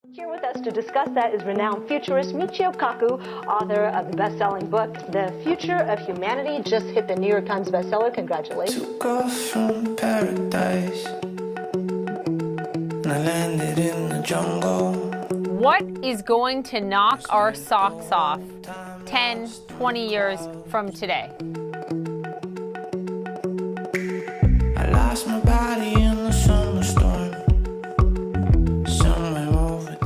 Here with us to discuss that is renowned futurist Michio Kaku, author of the best-selling book, The Future of Humanity, just hit the New York Times bestseller. Congratulations. To go from paradise, and I landed in the jungle. What is going to knock our socks off 10, 20 years from today? I lost my body in the summer storm.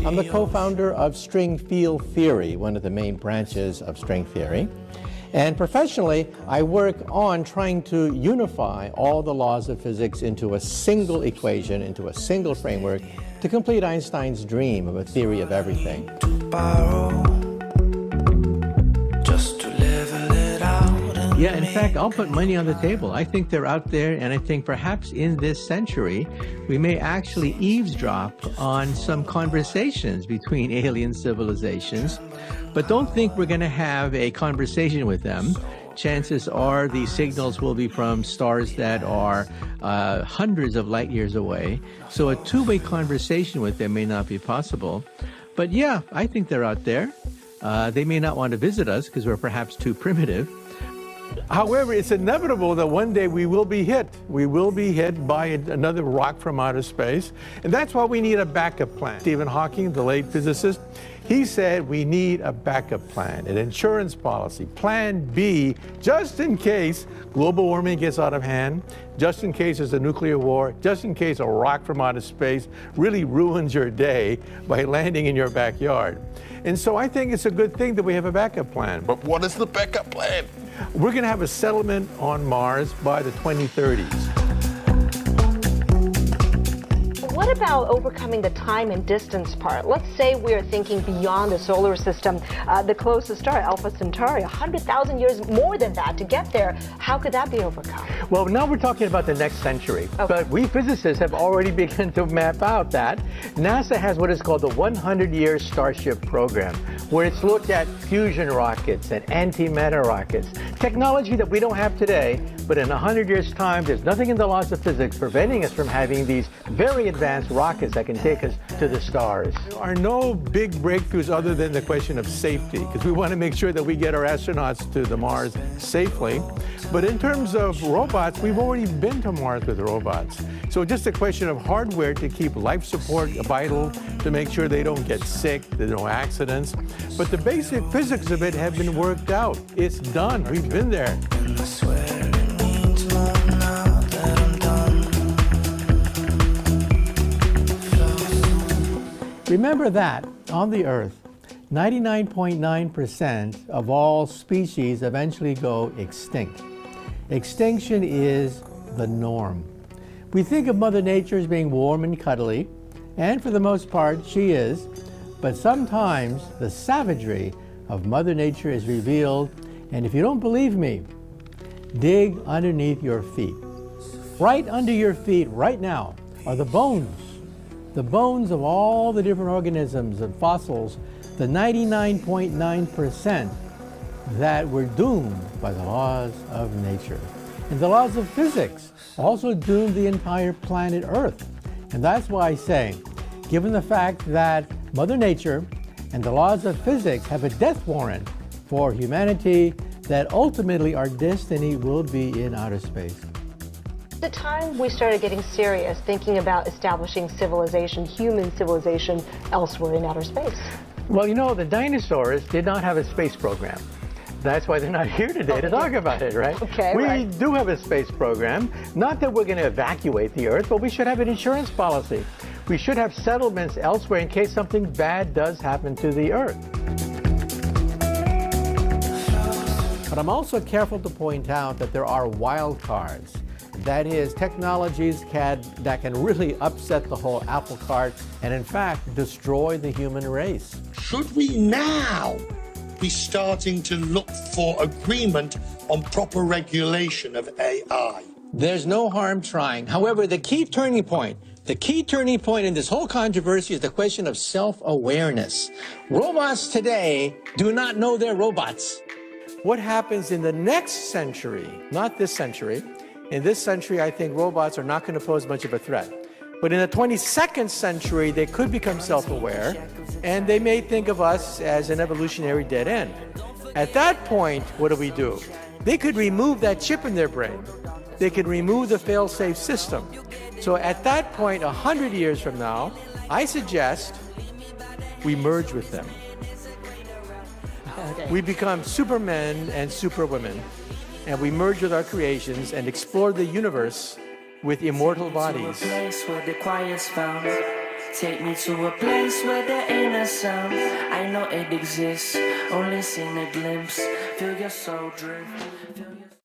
I'm the co-founder of string field theory, one of the main branches of string theory. And professionally, I work on trying to unify all the laws of physics into a single equation, into a single framework, to complete Einstein's dream of a theory of everything. Yeah, in fact, I'll put money on the table. I think they're out there, and I think perhaps in this century, we may actually eavesdrop on some conversations between alien civilizations. But don't think we're going to have a conversation with them. Chances are the signals will be from stars that are hundreds of light years away. So a two-way conversation with them may not be possible. But yeah, I think they're out there. They may not want to visit us because we're perhaps too primitive. However, it's inevitable that one day we will be hit. We will be hit by another rock from outer space. And that's why we need a backup plan. Stephen Hawking, the late physicist, he said we need a backup plan, an insurance policy, plan B, just in case global warming gets out of hand, just in case there's a nuclear war, just in case a rock from outer space really ruins your day by landing in your backyard. And so I think it's a good thing that we have a backup plan. But what is the backup plan? We're going to have a settlement on Mars by the 2030s. What about overcoming the time and distance part? Let's say we're thinking beyond the solar system, the closest star, Alpha Centauri, 100,000 years more than that to get there. How could that be overcome? Well, now we're talking about the next century. Okay. But we physicists have already begun to map out that. NASA has what is called the 100-year Starship program, where it's looked at fusion rockets and antimatter rockets, technology that we don't have today, but in 100 years' time, there's nothing in the laws of physics preventing us from having these very advanced rockets that can take us to the stars. There are no big breakthroughs other than the question of safety, because we want to make sure that we get our astronauts to the Mars safely. But in terms of robots, we've already been to Mars with robots. So just a question of hardware to keep life support vital, to make sure they don't get sick, there's no accidents. But the basic physics of it have been worked out. It's done. We've been there. I swear it means more now that I'm done. Remember that on the Earth, 99.9% of all species eventually go extinct. Extinction is the norm. We think of Mother Nature as being warm and cuddly, and for the most part, she is. But sometimes the savagery of Mother Nature is revealed, and if you don't believe me, dig underneath your feet. Right under your feet right now are the bones of all the different organisms and fossils, the 99.9% that were doomed by the laws of nature. And the laws of physics also doomed the entire planet Earth. And that's why I say, given the fact that Mother Nature and the laws of physics have a death warrant for humanity, that ultimately our destiny will be in outer space. The time we started getting serious, thinking about establishing civilization, human civilization, elsewhere in outer space. Well, you know, the dinosaurs did not have a space program. That's why they're not here today to talk about it, right? Okay, we do have a space program. Not that we're going to evacuate the Earth, but we should have an insurance policy. We should have settlements elsewhere in case something bad does happen to the Earth. But I'm also careful to point out that there are wild cards. That is, technologies that can really upset the whole apple cart and, in fact, destroy the human race. Should we now be starting to look for agreement on proper regulation of AI? There's no harm trying. However, the key turning point in this whole controversy is the question of self-awareness. Robots today do not know they're robots. What happens in the next century, not this century? In this century, I think robots are not going to pose much of a threat. But in the 22nd century, they could become self-aware, and they may think of us as an evolutionary dead end. At that point, what do? They could remove that chip in their brain. They could remove the fail-safe system. So at that point, 100 years from now, I suggest we merge with them. Okay. We become supermen and superwomen, and we merge with our creations and explore the universe with immortal bodies. To a place where the quiet's found. Take me to a place where there ain't a sound. I know it exists, only seen a glimpse. Feel your soul drift.